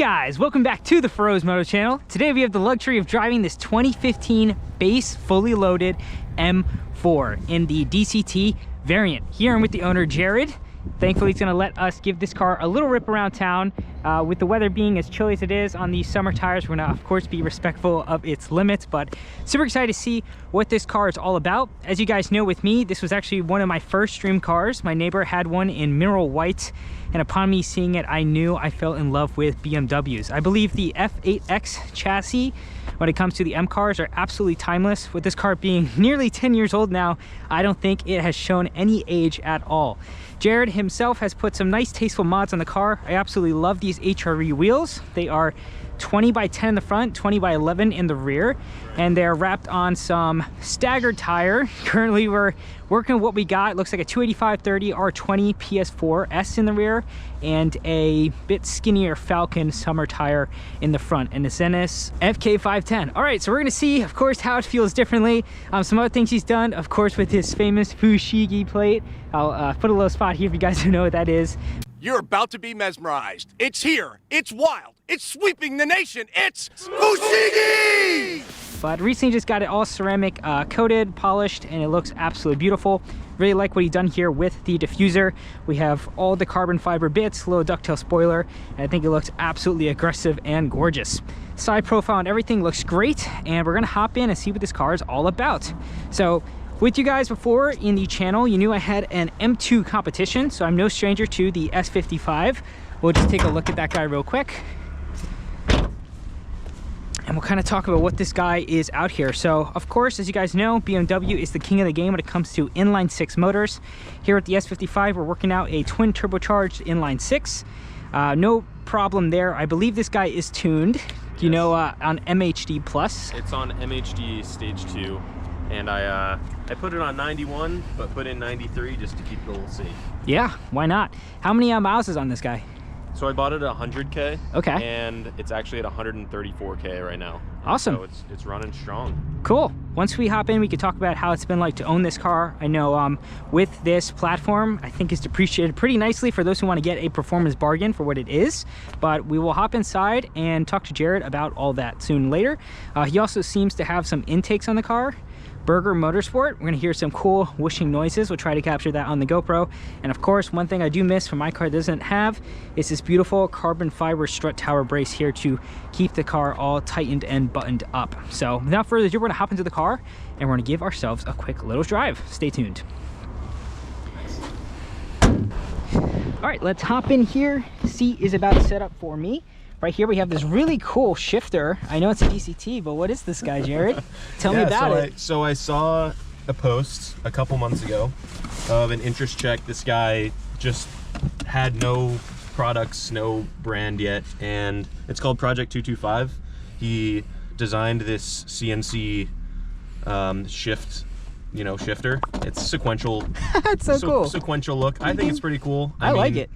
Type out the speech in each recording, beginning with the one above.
guys, welcome back to the Feroz Moto channel. Today we have the luxury of driving this 2015 base fully loaded M4 in the DCT variant. Here I'm with the owner, Jared. Thankfully he's going to let us give this car a little rip around town. With the weather being as chilly as it is on these summer tires, we're going to of course be respectful of its limits, but super excited to see what this car is all about. As you guys know, with me, this was actually one of my first dream cars. My neighbor had one in mineral white, and upon me seeing it, I knew I fell in love with BMWs. I believe the F8X chassis, when it comes to the M cars, are absolutely timeless. With this car being nearly 10 years old now, I don't think it has shown any age at all. Jared himself has put some nice tasteful mods on the car. I absolutely love these HRE wheels. They are 20 by 10 in the front, 20 by 11 in the rear, and they're wrapped on some staggered tire. Currently we're working with what we got. It looks like a 285/30 R20 PS4S in the rear and a bit skinnier Falcon summer tire in the front, and the Zenith FK510. All right, so we're gonna see, of course, how it feels differently. Some other things he's done, of course, with his famous Fushigi plate. I'll put a little spot here if you guys don't know what that is. You're about to be mesmerized. It's here. It's wild. It's sweeping the nation. It's Fushigi! But recently just got it all ceramic coated, polished, and it looks absolutely beautiful. Really like what he's done here with the diffuser. We have all the carbon fiber bits, little ducktail spoiler, and I think it looks absolutely aggressive and gorgeous. Side profile and everything looks great, and we're gonna hop in and see what this car is all about. So, with you guys before in the channel, you knew I had an M2 competition, so I'm no stranger to the S55. We'll just take a look at that guy real quick. And we'll kind of talk about what this guy is out here. So, of course, as you guys know, BMW is the king of the game when it comes to inline six motors. Here at the S55, we're working out a twin turbocharged inline six. No problem there. I believe this guy is tuned, you know, on MHD Plus. It's on MHD Stage 2. And I put it on 91, but put in 93 just to keep it a little safe. Yeah, why not? How many miles is on this guy? So I bought it at 100K. Okay. And it's actually at 134K right now. Awesome. So it's running strong. Cool. Once we hop in, we can talk about how it's been like to own this car. I know with this platform, I think it's depreciated pretty nicely for those who want to get a performance bargain for what it is. But we will hop inside and talk to Jared about all that soon later. He also seems to have some intakes on the car. Burger Motorsport. We're gonna hear some cool whooshing noises. We'll try to capture that on the GoPro. And of course, one thing I do miss from my car doesn't have is this beautiful carbon fiber strut tower brace here to keep the car all tightened and buttoned up. So without further ado, we're gonna hop into the car and we're gonna give ourselves a quick little drive. Stay tuned. All right, let's hop in here. Seat is about set up for me. Right here we have this really cool shifter. I know it's a DCT, but what is this guy, Jared? Tell me about it. So I saw a post a couple months ago of an interest check. This guy just had no products, no brand yet, and it's called Project 225. He designed this CNC shifter. It's sequential. That's so cool. Sequential look. I think it's pretty cool. I mean, like it.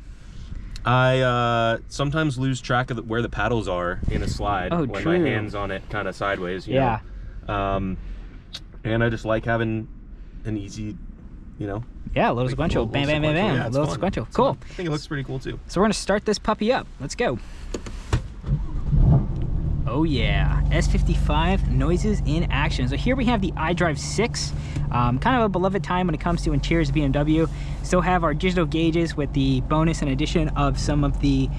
I sometimes lose track of where the paddles are in a slide when true. my hand's on it kind of sideways, you know? And I just like having an easy, you know. Yeah, a little sequential. Bam, bam, bam, bam. Yeah, a little sequential. Cool. I think it looks pretty cool too. So we're gonna start this puppy up. Let's go. Oh yeah, S55 noises in action. So here we have the iDrive 6, kind of a beloved time when it comes to interiors of BMW. Still have our digital gauges with the bonus and addition of some of the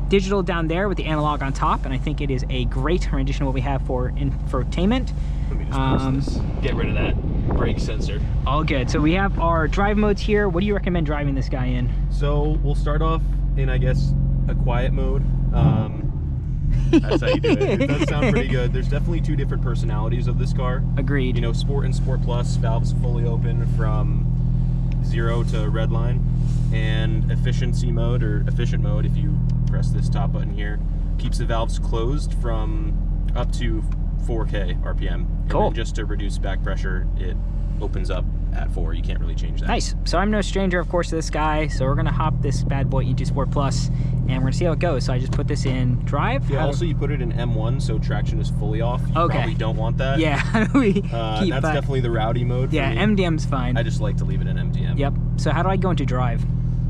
digital down there with the analog on top, and I think it is a great rendition of what we have for infotainment. Let me just this. Get rid of that brake sensor. All good. So we have our drive modes here. What do you recommend driving this guy in? So we'll start off in, I guess, a quiet mode. That's how you do it. It does sound pretty good. There's definitely two different personalities of this car. Agreed. You know, Sport and Sport Plus, valves fully open from 0 to red line, and efficiency mode, or efficient mode, if you press this top button here, keeps the valves closed from up to 4K RPM. Cool. And just to reduce back pressure, it opens up at 4. You can't really change that. Nice. So I'm no stranger, of course, to this guy. So we're gonna hop this bad boy into Sport Plus, and we're gonna see how it goes. So I just put this in drive. Yeah. Also, you put it in M1, so traction is fully off. You probably don't want that. Yeah. How do we keep that's definitely the rowdy mode. Yeah. for me. MDM's fine. I just like to leave it in MDM. Yep. So how do I go into drive?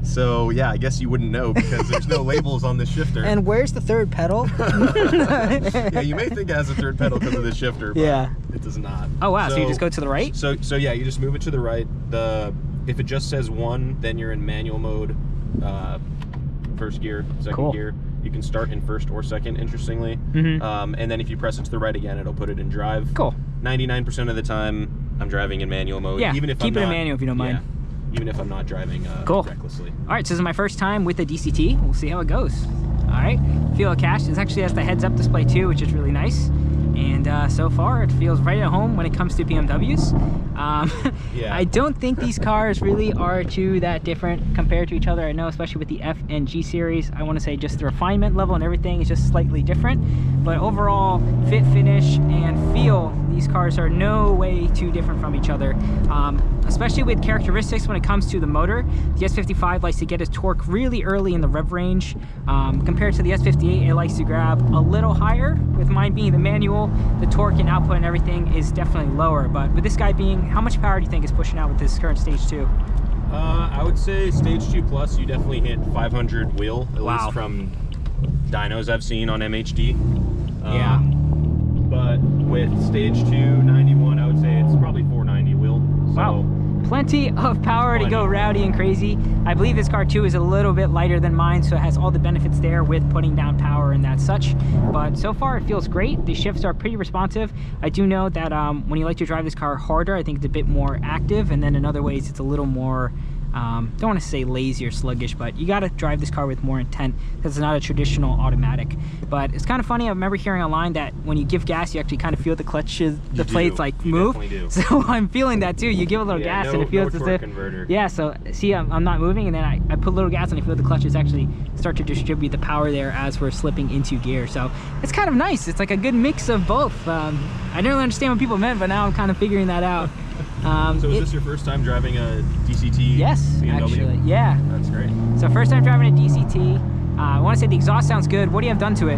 So yeah, I guess you wouldn't know because there's no labels on this shifter. And where's the third pedal? Yeah, you may think it has a third pedal because of the shifter, but yeah, it does not. Oh wow, so you just go to the right? So yeah, you just move it to the right. If it just says 1, then you're in manual mode, first gear, second gear. You can start in first or second, interestingly. And then if you press it to the right again, it'll put it in drive. Cool. 99% of the time, I'm driving in manual mode. Yeah, even if keep it in manual if you don't mind. Even if I'm not driving recklessly. All right, so this is my first time with the DCT. We'll see how it goes. All right, feel it cash. It actually has the heads-up display too, which is really nice. And so far, it feels right at home when it comes to BMWs. Yeah. I don't think these cars really are too that different compared to each other. I know, especially with the F and G series, I want to say just the refinement level and everything is just slightly different. But overall, fit, finish, and feel, these cars are no way too different from each other. Especially with characteristics when it comes to the motor. The S55 likes to get its torque really early in the rev range. Compared to the S58, it likes to grab a little higher. With mine being the manual, the torque and output and everything is definitely lower. But with this guy being, how much power do you think is pushing out with this current stage 2? I would say stage 2 plus, you definitely hit 500 wheel, at least from dynos I've seen on MHD. Yeah. But with stage 2, 91, I would say it's probably 490 wheel. So wow. Plenty of power to go rowdy and crazy. I believe this car too is a little bit lighter than mine, so it has all the benefits there with putting down power and that such. But so far it feels great. The shifts are pretty responsive. I do know that when you like to drive this car harder, I think it's a bit more active, and then in other ways it's a little more don't want to say lazy or sluggish, but you got to drive this car with more intent because it's not a traditional automatic. But it's kind of funny, I remember hearing online that when you give gas, you actually kind of feel the clutches, the plates like move. So I'm feeling that too. You give a little gas and it feels as if, yeah, so see, I'm not moving, and then I put a little gas and I feel the clutches actually start to distribute the power there as we're slipping into gear. So it's kind of nice. It's like a good mix of both. I didn't really understand what people meant, but now I'm kind of figuring that out. So is this your first time driving a DCT? Yes, BMW? actually, yeah. That's great. So first time driving a DCT. I want to say the exhaust sounds good. What do you have done to it?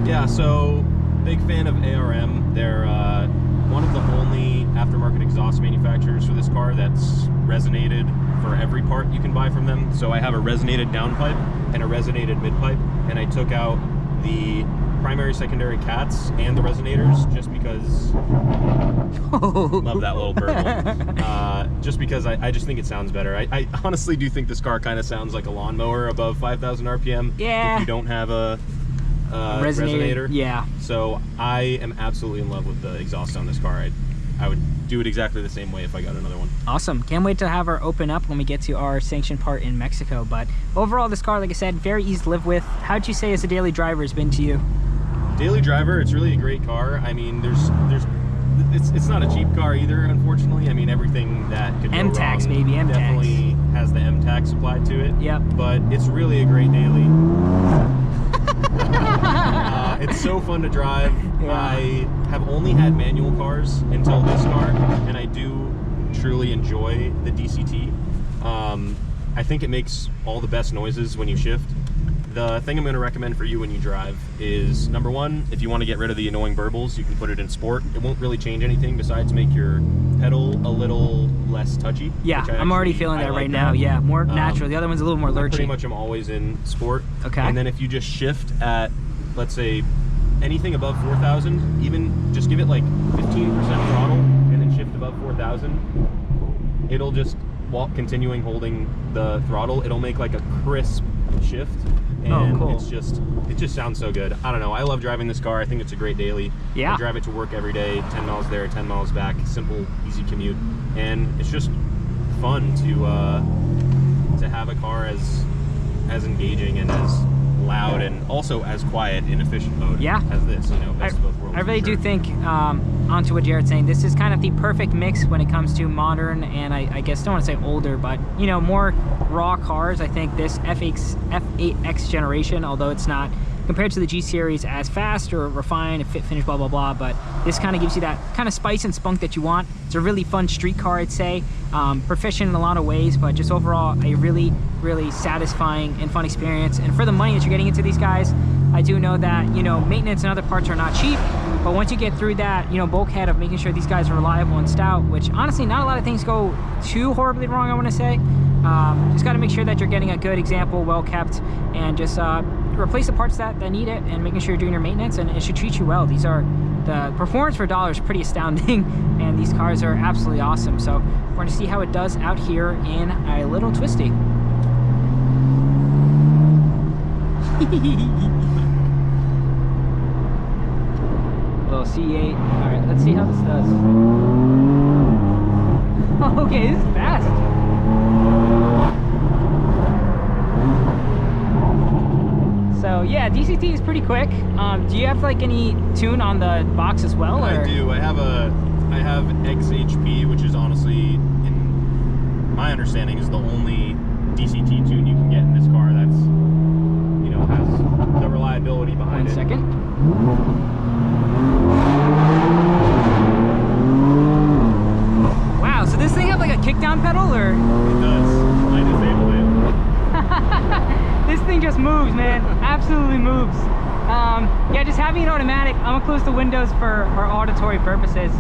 Yeah, so big fan of ARM. They're one of the only aftermarket exhaust manufacturers for this car that's resonated for every part you can buy from them. So I have a resonated downpipe and a resonated midpipe, and I took out the primary, secondary cats and the resonators just because love that little burble. Just because I just think it sounds better. I honestly do think this car kind of sounds like a lawnmower above 5,000 RPM. Yeah. If you don't have a resonator. Yeah. So I am absolutely in love with the exhaust on this car. I would do it exactly the same way if I got another one. Awesome. Can't wait to have her open up when we get to our sanctioned part in Mexico. But overall, this car, like I said, very easy to live with. How'd you say as a daily driver has been to you? Daily driver, it's really a great car. I mean, it's not a cheap car either, unfortunately. I mean, everything that could go wrong M-Tax, baby, M-Tax. definitely has the M-Tax applied to it. Yep. But it's really a great daily. It's so fun to drive. Yeah. I have only had manual cars until this car, and I do truly enjoy the DCT. I think it makes all the best noises when you shift. The thing I'm going to recommend for you when you drive is, number one, if you want to get rid of the annoying burbles, you can put it in sport. It won't really change anything besides make your pedal a little less touchy. Yeah, I'm already feeling that right now. Yeah, more natural. The other one's a little more lurchy. Pretty much I'm always in sport. Okay. And then if you just shift at, let's say, anything above 4,000, even just give it like 15% throttle and then shift above 4,000, it'll just, while continuing holding the throttle, it'll make like a crisp shift. And cool. It just sounds so good. I don't know. I love driving this car. I think it's a great daily. Yeah. I drive it to work every day, 10 miles there, 10 miles back, simple, easy commute. And it's just fun to have a car as engaging and as loud and also as quiet in efficient mode as this, you know, best of both worlds. I really do think, onto what Jared's saying, this is kind of the perfect mix when it comes to modern and I guess don't want to say older, but you know, more raw cars. I think this F8X generation, although it's not compared to the G series as fast or refined, fit, finish, blah, blah, blah, but this kind of gives you that kind of spice and spunk that you want. It's a really fun street car, I'd say. Proficient in a lot of ways, but just overall a really, really satisfying and fun experience. And for the money that you're getting into these guys, I do know that, you know, maintenance and other parts are not cheap, but once you get through that, you know, bulkhead of making sure these guys are reliable and stout, which honestly, not a lot of things go too horribly wrong, I want to say. Just got to make sure that you're getting a good example, well kept, and just replace the parts that need it, and making sure you're doing your maintenance, and it should treat you well. The performance for $1 is pretty astounding, and these cars are absolutely awesome. So we're going to see how it does out here in a little twisty. Little C8. All right, let's see how this does. Okay, this is fast. So yeah, DCT is pretty quick. Do you have like any tune on the box as well? Or? I do. I have XHP, which is honestly, in my understanding, is the only DCT tune you can get in this car that's, you know, has the reliability behind it. 1 second. Wow, so this thing have like a kickdown pedal, or? It does. I disabled it. This thing just moves, man. Absolutely moves. Yeah, just having it automatic, I'm gonna close the windows for auditory purposes.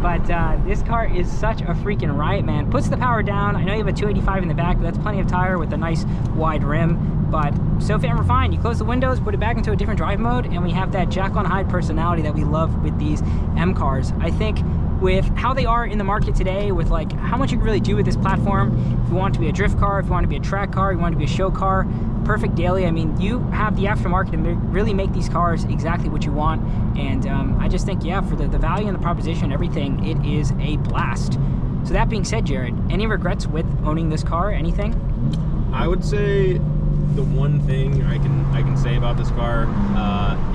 But this car is such a freaking riot, man. Puts the power down. I know you have a 285 in the back, but that's plenty of tire with a nice wide rim. But so fit and refined. You close the windows, put it back into a different drive mode, and we have that Jekyll and Hyde personality that we love with these M cars. I think with how they are in the market today, with like how much you can really do with this platform, if you want it to be a drift car, if you want it to be a track car, if you want it to be a show car, perfect daily. I mean, you have the aftermarket and really make these cars exactly what you want. And I just think, yeah, for the value and the proposition, everything, it is a blast. So that being said, Jared, any regrets with owning this car? Anything? I would say the one thing I can say about this car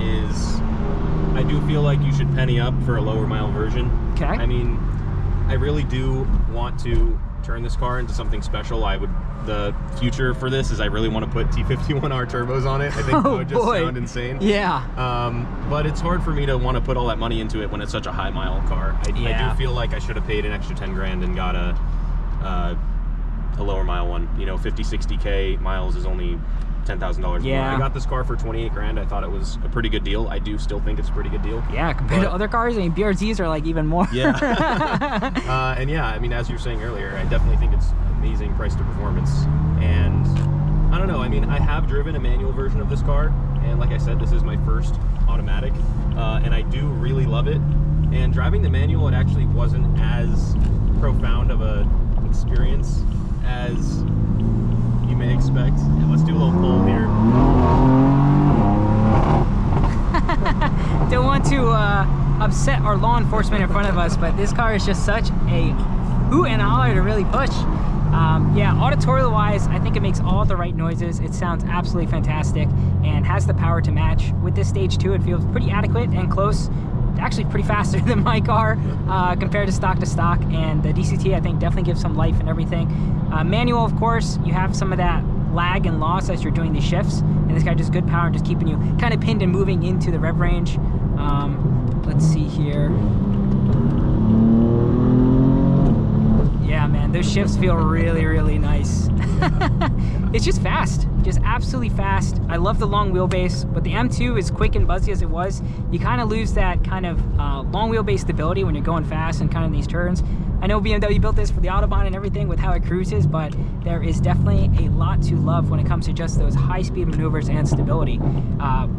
is I do feel like you should penny up for a lower mile version. Okay. I mean, I really do want to turn this car into something special. The future for this is I really want to put T51R turbos on it. I think that would just sound insane. Yeah. But it's hard for me to want to put all that money into it when it's such a high mile car. I do feel like I should have paid an extra 10 grand and got a lower mile one. You know, 50, 60K miles is only $10,000 yeah. more. I got this car for 28 grand. I thought it was a pretty good deal. I do still think it's a pretty good deal. Yeah, compared to other cars, I mean, BRZs are like even more. Yeah. And yeah, I mean, as you were saying earlier, I definitely think it's amazing price to performance. And I don't know, I mean, I have driven a manual version of this car, and like I said, this is my first automatic, and I do really love it. And driving the manual, it actually wasn't as profound of a experience as you may expect. And let's do a little pull here. Don't want to upset our law enforcement in front of us, but this car is just such a hoot and holler to really push. Yeah, auditorial wise, I think it makes all the right noises. It sounds absolutely fantastic and has the power to match. With this stage 2, it feels pretty adequate and close. Actually pretty faster than my car compared to stock, and the DCT I think definitely gives some life and everything. Manual, of course, you have some of that lag and loss as you're doing these shifts, and this guy just good power and just keeping you kind of pinned and moving into the rev range. Let's see here. Yeah, man, those shifts feel really, really nice. It's just fast, just absolutely fast. I love the long wheelbase, but the M2, as quick and buzzy as it was, you kind of lose that kind of long wheelbase stability when you're going fast and kind of these turns. I know BMW built this for the Autobahn and everything with how it cruises, but there is definitely a lot to love when it comes to just those high-speed maneuvers and stability.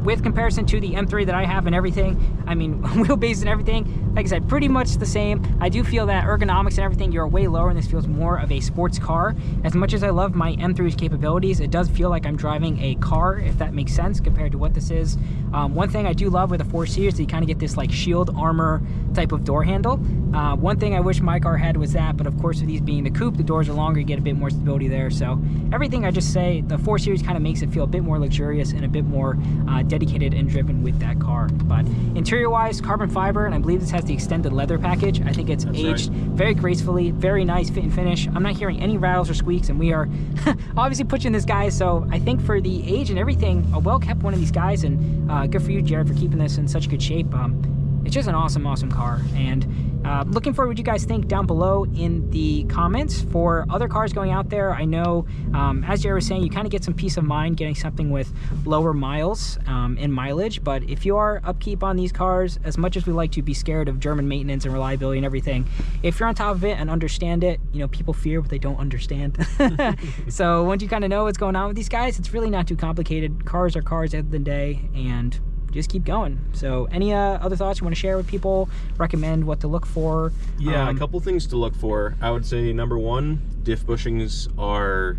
With comparison to the M3 that I have and everything, I mean, wheelbase and everything, like I said, pretty much the same. I do feel that ergonomics and everything, you're way lower, and this feels more of a sports car. As much as I love my M3's capabilities, it does feel like I'm driving a car, if that makes sense, compared to what this is. One thing I do love with a 4 Series is you kind of get this like shield armor type of door handle. One thing I wish my car had was that, but of course with these being the coupe, the doors are longer, you get a bit more stability there. So everything I just say, the 4 Series kind of makes it feel a bit more luxurious and a bit more dedicated and driven with that car. But interior wise, carbon fiber, and I believe this has the extended leather package. I think it's aged very gracefully, very nice fit and finish. I'm not hearing any rattles or squeaks, and we are obviously pushing this guy. So I think for the age and everything, a well kept one of these guys, and good for you, Jared, for keeping this in such good shape. It's just an awesome car. And Looking forward to what you guys think down below in the comments for other cars going out there. I know, as Jared was saying, you kind of get some peace of mind getting something with lower miles in mileage, but if you are upkeep on these cars, as much as we like to be scared of German maintenance and reliability and everything, if you're on top of it and understand it, you know, people fear what they don't understand. So once you kind of know what's going on with these guys, it's really not too complicated. Cars are cars at the end of the day, and just keep going. So any other thoughts you want to share with people, recommend what to look for? Yeah, a couple things to look for. I would say number one, diff bushings are,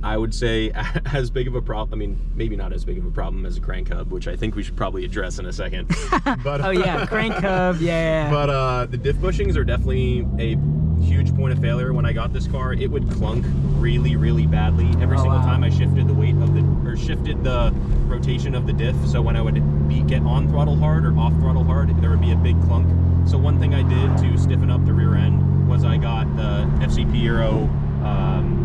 I would say, as big of a problem. I mean, maybe not as big of a problem as a crank hub, which I think we should probably address in a second. But, oh yeah, crank hub, yeah. But the diff bushings are definitely a huge point of failure. When I got this car, it would clunk really, really badly every single time I shifted the weight of the, or shifted the rotation of the diff. So when I would get on throttle hard or off throttle hard, there would be a big clunk. So one thing I did to stiffen up the rear end was I got the FCP Euro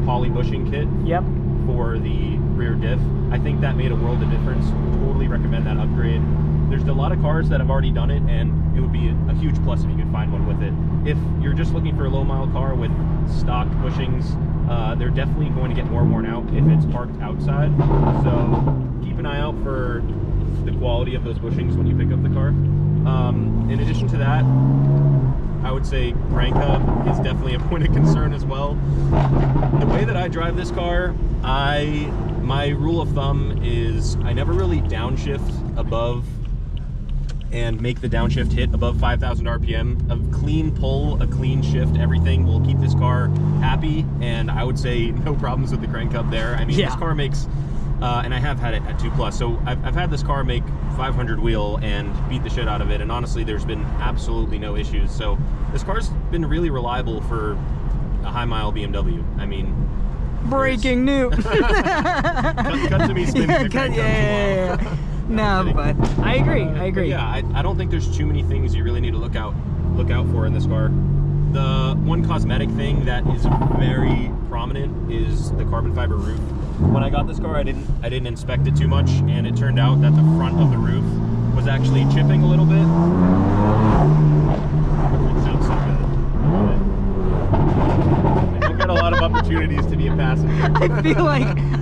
poly bushing kit. Yep. For the rear diff. I think that made a world of difference. Totally recommend that upgrade. There's a lot of cars that have already done it, and it would be a huge plus if you could find one with it. If you're just looking for a low mile car with stock bushings, they're definitely going to get more worn out if it's parked outside. So keep an eye out for the quality of those bushings when you pick up the car. In addition to that, I would say crank hub is definitely a point of concern as well. The way that I drive this car, my rule of thumb is I never really downshift above and make the downshift hit above 5,000 RPM. A clean pull, a clean shift, everything will keep this car happy, and I would say no problems with the crank hub there. I mean, this car makes, and I have had it at 2+, so I've had this car make 500 wheel and beat the shit out of it, and honestly there's been absolutely no issues. So this car's been really reliable for a high mile BMW. I mean, breaking news. cut to me spinning the crank hub. No, but I agree. Yeah, I don't think there's too many things you really need to look out for in this car. The one cosmetic thing that is very prominent is the carbon fiber roof. When I got this car, I didn't inspect it too much, and it turned out that the front of the roof was actually chipping a little bit. It sounds so good. I don't get a lot of opportunities to be a passenger.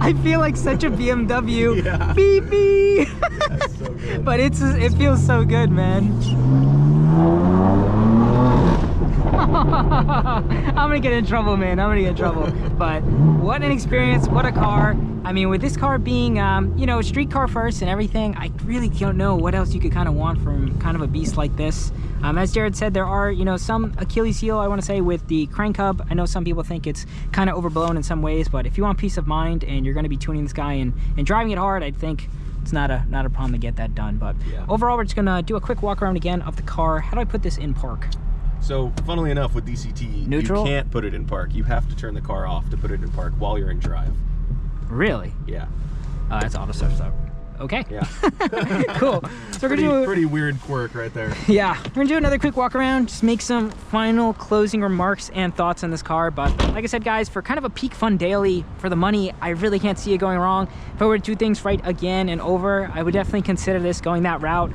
I feel like such a BMW. Yeah. Beep beep. That's so good. But it feels so good, man. I'm gonna get in trouble, man. I'm gonna get in trouble. But what an experience, what a car. I mean, with this car being, you know, a street car first and everything, I really don't know what else you could kind of want from kind of a beast like this. As Jared said, there are, you know, some Achilles heel, I want to say, with the crank hub. I know some people think it's kind of overblown in some ways, but if you want peace of mind and you're going to be tuning this guy and driving it hard, I think it's not a problem to get that done. But overall, we're just going to do a quick walk around again of the car. How do I put this in park? So, funnily enough, with DCT, neutral? You can't put it in park. You have to turn the car off to put it in park while you're in drive. Really? Yeah. Oh, that's auto stuff, so. Okay. Yeah. Cool. So we're gonna do pretty weird quirk right there. Yeah, we're gonna do another quick walk around, just make some final closing remarks and thoughts on this car. But like I said, guys, for kind of a peak fun daily for the money, I really can't see it going wrong. If I were to do things right again and over, I would definitely consider this going that route.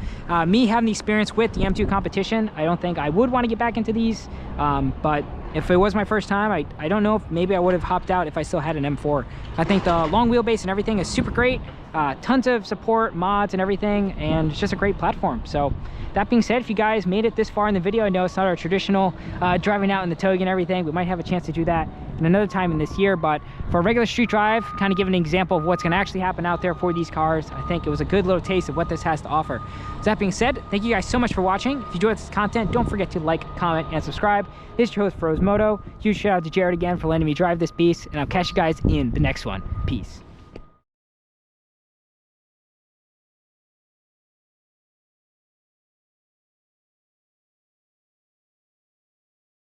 Me having the experience with the M2 competition, I don't think I would want to get back into these. But if it was my first time, I don't know if maybe I would have hopped out if I still had an M4. I think the long wheelbase and everything is super great. Tons of support, mods and everything, and it's just a great platform. So that being said, if you guys made it this far in the video, I know it's not our traditional driving out in the toga and everything. We might have a chance to do that in another time in this year, but for a regular street drive, kind of giving an example of what's going to actually happen out there for these cars, I think it was a good little taste of what this has to offer. So that being said, thank you guys so much for watching. If you enjoyed this content, don't forget to like, comment, and subscribe. This is your host, Feroz Moto. Huge shout out to Jared again for letting me drive this beast, and I'll catch you guys in the next one. Peace.